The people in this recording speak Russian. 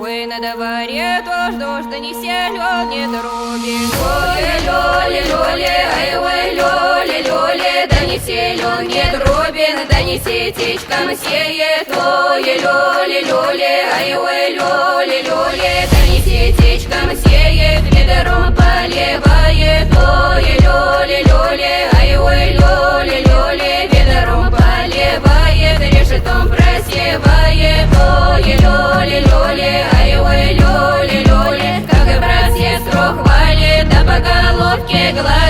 Ой, на дворе дождь, да не силен, не дробит. Лёли, ай, ой, лёли, да не силен, не дробин, да не сетечком сеет. Ой, лёли, ай, ой, лёли, да не сетечком сеет, ведром поливает. Ой, лёли, ай, ой, лёли, ведром поливает, решетом просевает. Ой, лёли, ай, ой, лёли, как брат сестру хвалит, да по головке гладит.